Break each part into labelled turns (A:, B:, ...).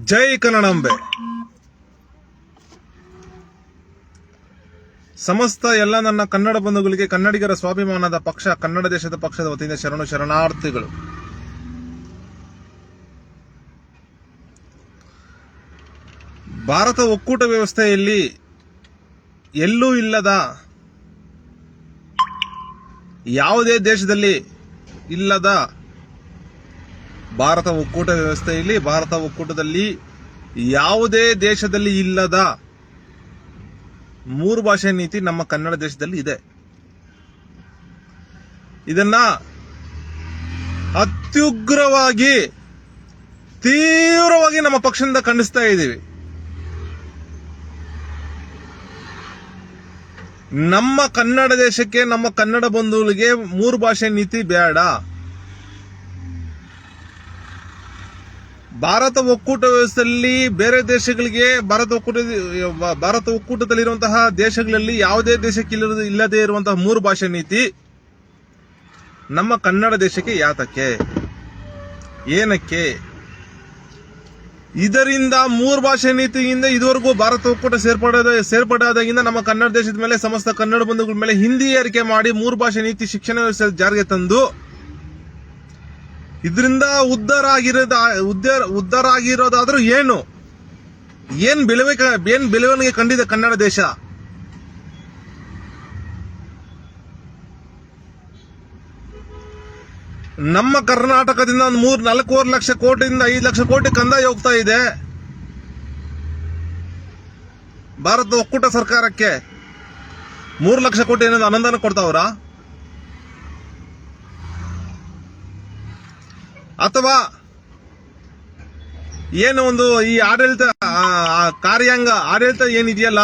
A: ಜೈ ಕನ್ನಡಾಂಬೆ. ಸಮಸ್ತ ಎಲ್ಲ ನನ್ನ ಕನ್ನಡ ಬಂಧುಗಳಿಗೆ, ಕನ್ನಡಿಗರ ಸ್ವಾಭಿಮಾನದ ಪಕ್ಷ ಕನ್ನಡ ದೇಶದ ಪಕ್ಷದ ವತಿಯಿಂದ ಶರಣಾರ್ಥಿಗಳು. ಭಾರತ ಒಕ್ಕೂಟ ವ್ಯವಸ್ಥೆಯಲ್ಲಿ ಎಲ್ಲೂ ಇಲ್ಲದ, ಯಾವುದೇ ದೇಶದಲ್ಲಿ ಇಲ್ಲದ ಭಾರತ ಒಕ್ಕೂಟ ವ್ಯವಸ್ಥೆಯಲ್ಲಿ, ಭಾರತ ಒಕ್ಕೂಟದಲ್ಲಿ ಯಾವುದೇ ದೇಶದಲ್ಲಿ ಇಲ್ಲದ 3 ಭಾಷೆ ನೀತಿ ನಮ್ಮ ಕನ್ನಡ ದೇಶದಲ್ಲಿ ಇದೆ. ಇದನ್ನ ಅತ್ಯುಗ್ರವಾಗಿ, ತೀವ್ರವಾಗಿ ನಮ್ಮ ಪಕ್ಷದಿಂದ ಖಂಡಿಸ್ತಾ ಇದ್ದೀವಿ. ನಮ್ಮ ಕನ್ನಡ ದೇಶಕ್ಕೆ, ನಮ್ಮ ಕನ್ನಡ ಬಂಧುಗಳಿಗೆ 3 ಭಾಷೆ ನೀತಿ ಬೇಡ. ಭಾರತ ಒಕ್ಕೂಟ ವ್ಯವಸ್ಥೆಯಲ್ಲಿ ಬೇರೆ ದೇಶಗಳಿಗೆ, ಭಾರತ ಒಕ್ಕೂಟದಲ್ಲಿರುವಂತಹ ದೇಶಗಳಲ್ಲಿ ಯಾವುದೇ ದೇಶಕ್ಕೆ ಇಲ್ಲದೆ ಇರುವಂತಹ 3 ಭಾಷೆ ನೀತಿ ನಮ್ಮ ಕನ್ನಡ ದೇಶಕ್ಕೆ ಯಾತಕ್ಕೆ, ಏನಕ್ಕೆ? ಇದರಿಂದ 3 ಭಾಷೆ ನೀತಿಯಿಂದ ಇದುವರೆಗೂ ಭಾರತ ಒಕ್ಕೂಟ ಸೇರ್ಪಡೆಯಾದಾಗಿಂದ ನಮ್ಮ ಕನ್ನಡ ದೇಶದ ಮೇಲೆ, ಸಮಸ್ತ ಕನ್ನಡ ಬಂಧುಗಳ ಮೇಲೆ ಹಿಂದಿ ಏರಿಕೆ ಮಾಡಿ 3 ಭಾಷೆ ನೀತಿ ಶಿಕ್ಷಣ ವ್ಯವಸ್ಥೆ ಜಾರಿಗೆ ತಂದು ಇದರಿಂದ ಉದ್ಧಾರ ಆಗಿರೋದಾದ್ರೂ ಏನ್ ಬೆಳವಣಿಗೆ ಕಂಡಿದೆ ಕನ್ನಡ ದೇಶ? ನಮ್ಮ ಕರ್ನಾಟಕದಿಂದ 4 ಲಕ್ಷ ಕೋಟಿಯಿಂದ 5 ಲಕ್ಷ ಕೋಟಿ ಕಂದಾಯ ಹೋಗ್ತಾ ಇದೆ ಭಾರತ ಒಕ್ಕೂಟ ಸರ್ಕಾರಕ್ಕೆ. 3 ಲಕ್ಷ ಕೋಟಿ ಏನಾದ್ರು ಅನುದಾನ ಕೊಡ್ತಾವ್ರ? ಅಥವಾ ಏನು ಒಂದು ಈ ಆಡಳಿತ ಆಡಳಿತ ಏನಿದೆಯಲ್ಲ,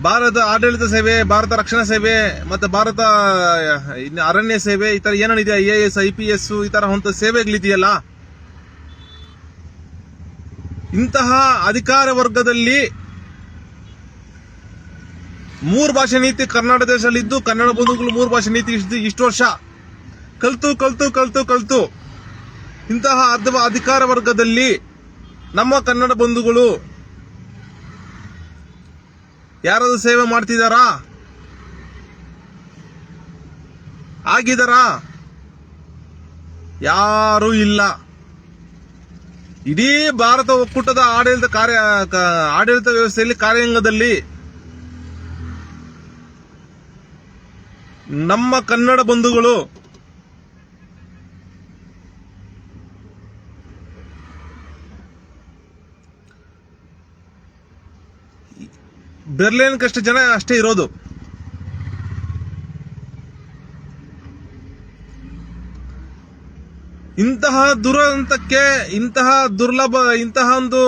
A: ಭಾರತ ಆಡಳಿತ ಸೇವೆ, ಭಾರತ ರಕ್ಷಣಾ ಸೇವೆ, ಮತ್ತೆ ಭಾರತ ಅರಣ್ಯ ಸೇವೆ, ಈ ತರ ಏನಿದೆ, IAS IPS ಈ ತರ ಹೊಂತ ಸೇವೆಗಳಿದೆಯಲ್ಲ, ಇಂತಹ ಅಧಿಕಾರ ವರ್ಗದಲ್ಲಿ 3 ಭಾಷೆ ನೀತಿ ಕರ್ನಾಟಕ ದೇಶದಲ್ಲಿ ಇದ್ದು, ಕನ್ನಡ ಬಂಧುಗಳು 3 ಭಾಷೆ ನೀತಿ ಇಷ್ಟು ವರ್ಷ ಕಲ್ತು ಇಂತಹ ಅಧಿಕಾರ ವರ್ಗದಲ್ಲಿ ನಮ್ಮ ಕನ್ನಡ ಬಂಧುಗಳು ಯಾರಾದ್ರೂ ಸೇವೆ ಮಾಡ್ತಿದಾರಾ? ಆಗಿದಾರಾ? ಯಾರೂ ಇಲ್ಲ. ಇಡೀ ಭಾರತ ಒಕ್ಕೂಟದ ಆಡಳಿತ ವ್ಯವಸ್ಥೆಯಲ್ಲಿ, ಕಾರ್ಯಾಂಗದಲ್ಲಿ ನಮ್ಮ ಕನ್ನಡ ಬಂಧುಗಳು ಬೆರ್ಲೇನ್ಕಷ್ಟು ಜನ ಅಷ್ಟೇ ಇರೋದು. ಇಂತಹ ದುರಂತಕ್ಕೆ, ಇಂತಹ ಒಂದು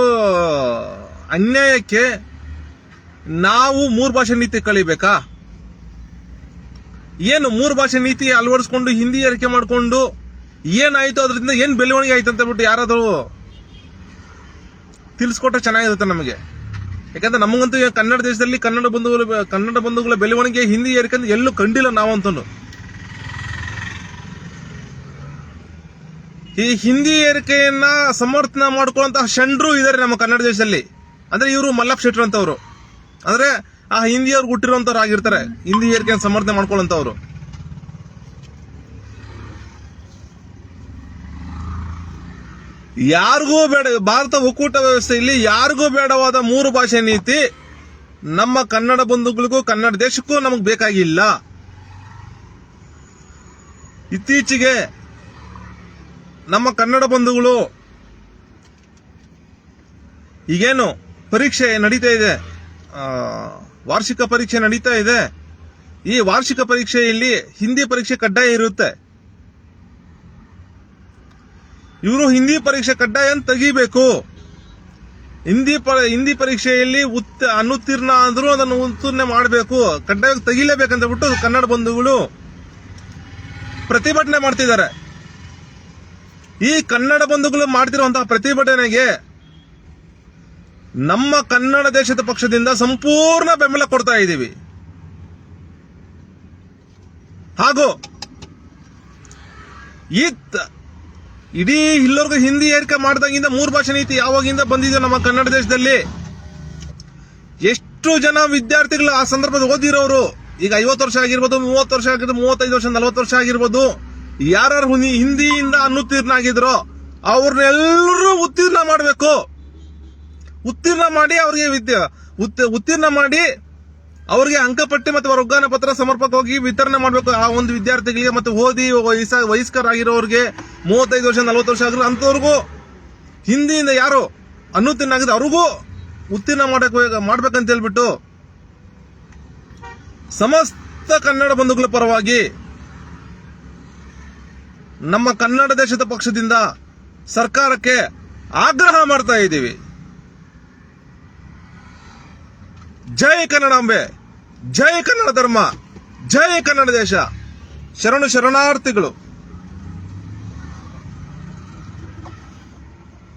A: ಅನ್ಯಾಯಕ್ಕೆ ನಾವು 3 ಭಾಷೆ ನೀತಿ ಕಲಿಬೇಕಾ? ಏನು 3 ಭಾಷೆ ನೀತಿ ಅಳವಡಿಸ್ಕೊಂಡು ಹಿಂದಿ ಏರಿಕೆ ಮಾಡಿಕೊಂಡು ಏನಾಯ್ತು, ಅದರಿಂದ ಏನ್ ಬೆಳವಣಿಗೆ ಆಯ್ತು ಅಂತ ಬಿಟ್ಟು ಯಾರಾದರೂ ತಿಳಿಸ್ಕೊಟ್ರೆ ಚೆನ್ನಾಗಿರುತ್ತೆ ನಮಗೆ. ಯಾಕಂದ್ರೆ ನಮಗಂತೂ ಕನ್ನಡ ದೇಶದಲ್ಲಿ ಕನ್ನಡ ಬಂಧುಗಳ ಬೆಳವಣಿಗೆ, ಹಿಂದಿ ಏರಿಕೆ ಎಲ್ಲೂ ಕಂಡಿಲ್ಲ ನಾವಂತೂ. ಈ ಹಿಂದಿ ಏರಿಕೆಯನ್ನ ಸಮರ್ಥನೆ ಮಾಡ್ಕೊಳ್ಳುವಂತಹ ಷಂಡ್ರು ಇದಾರೆ ನಮ್ಮ ಕನ್ನಡ ದೇಶದಲ್ಲಿ. ಅಂದ್ರೆ ಇವರು ಮಲ್ಲಪ್ಪ ಶೆಟ್ರು ಅಂತವ್ರು, ಅಂದ್ರೆ ಆ ಹಿಂದಿಯವ್ರು ಹುಟ್ಟಿರುವಂತವ್ರು ಆಗಿರ್ತಾರೆ, ಹಿಂದಿ ಏರಿಕೆಯನ್ನು ಸಮರ್ಥನೆ ಮಾಡ್ಕೊಳ್ಳುವಂತವ್ರು. ಯಾರಿಗೂ ಬೇಡ, ಭಾರತ ಒಕ್ಕೂಟ ವ್ಯವಸ್ಥೆಯಲ್ಲಿ ಯಾರಿಗೂ ಬೇಡವಾದ 3 ಭಾಷೆ ನೀತಿ ನಮ್ಮ ಕನ್ನಡ ಬಂಧುಗಳಿಗೂ, ಕನ್ನಡ ದೇಶಕ್ಕೂ ನಮಗ್ ಬೇಕಾಗಿಲ್ಲ. ಇತ್ತೀಚೆಗೆ ನಮ್ಮ ಕನ್ನಡ ಬಂಧುಗಳು ಈಗೇನು ಪರೀಕ್ಷೆ ನಡೀತಾ ಇದೆ, ವಾರ್ಷಿಕ ಪರೀಕ್ಷೆ ನಡೀತಾ ಇದೆ. ಈ ವಾರ್ಷಿಕ ಪರೀಕ್ಷೆಯಲ್ಲಿ ಹಿಂದಿ ಪರೀಕ್ಷೆ ಕಡ್ಡಾಯ ಇರುತ್ತೆ. ಇವರು ಹಿಂದಿ ಪರೀಕ್ಷೆ ಕಡ್ಡಾಯ ತೆಗಿಬೇಕು. ಹಿಂದಿ ಪರೀಕ್ಷೆಯಲ್ಲಿ ಅನುತ್ತೀರ್ಣ ಆದ್ರೂ ಅದನ್ನು ಉತ್ತೀರ್ಣ ಮಾಡಬೇಕು, ಕಡ್ಡಾಯ ತೆಗಿಲೇಬೇಕಂತ ಬಿಟ್ಟು ಕನ್ನಡ ಬಂಧುಗಳು ಪ್ರತಿಭಟನೆ ಮಾಡ್ತಿದ್ದಾರೆ. ಈ ಕನ್ನಡ ಬಂಧುಗಳು ಮಾಡ್ತಿರುವಂತಹ ಪ್ರತಿಭಟನೆಗೆ ನಮ್ಮ ಕನ್ನಡ ದೇಶದ ಪಕ್ಷದಿಂದ ಸಂಪೂರ್ಣ ಬೆಂಬಲ ಕೊಡ್ತಾ ಇದ್ದೀವಿ. ಹಾಗೂ ಇಡೀ ಇಲ್ಲೋರ್ಗು ಹಿಂದಿ ಏರಿಕೆ ಮಾಡಿದಾಗಿಂದ 3 ಭಾಷೆ ನೀತಿ ಯಾವಾಗಿಂದ ಬಂದಿದೆ ನಮ್ಮ ಕನ್ನಡ ದೇಶದಲ್ಲಿ. ಎಷ್ಟು ಜನ ವಿದ್ಯಾರ್ಥಿಗಳು ಆ ಸಂದರ್ಭದಲ್ಲಿ ಓದಿರೋರು, ಈಗ 50 ವರ್ಷ ಆಗಿರ್ಬೋದು, 30 ವರ್ಷ ಆಗಿರ್ಬೋದು, 35 ವರ್ಷ, 40 ವರ್ಷ ಆಗಿರ್ಬೋದು, ಯಾರು ಹಿಂದಿಯಿಂದ ಅನುತ್ತೀರ್ಣ ಆಗಿದ್ರೋ ಅವ್ರನ್ನೆಲ್ಲರೂ ಉತ್ತೀರ್ಣ ಮಾಡಬೇಕು. ಉತ್ತೀರ್ಣ ಮಾಡಿ ಅವ್ರಿಗೆ ಉತ್ತೀರ್ಣ ಮಾಡಿ ಅವ್ರಿಗೆ ಅಂಕಪಟ್ಟಿ ಮತ್ತು ವರ್ಗಾನ ಪತ್ರ ಸಮರ್ಪಕವಾಗಿ ವಿತರಣೆ ಮಾಡಬೇಕು ಆ ಒಂದು ವಿದ್ಯಾರ್ಥಿಗಳಿಗೆ. ಮತ್ತು ಓದಿ ವಯಸ್ಕರಾಗಿರೋರಿಗೆ 35 ವರ್ಷ 40 ವರ್ಷ ಆಗಿರೋ ಅಂತವ್ರಿಗೂ, ಹಿಂದಿಯಿಂದ ಯಾರು ಅನುತ್ತೀರ್ಣ ಆಗಿದೆ ಅವ್ರಿಗೂ ಉತ್ತೀರ್ಣ ಮಾಡ್ಬೇಕಂತ ಹೇಳ್ಬಿಟ್ಟು ಸಮಸ್ತ ಕನ್ನಡ ಬಂಧುಗಳ ಪರವಾಗಿ ನಮ್ಮ ಕನ್ನಡ ದೇಶದ ಪಕ್ಷದಿಂದ ಸರ್ಕಾರಕ್ಕೆ ಆಗ್ರಹ ಮಾಡ್ತಾ ಇದ್ದೀವಿ. ಜೈ ಕನ್ನಡಾಂಬೆ, ಜೈ ಕನ್ನಡ ಧರ್ಮ, ಜೈ ಕನ್ನಡ ದೇಶ. ಶರಣಾರ್ಥಿಗಳು.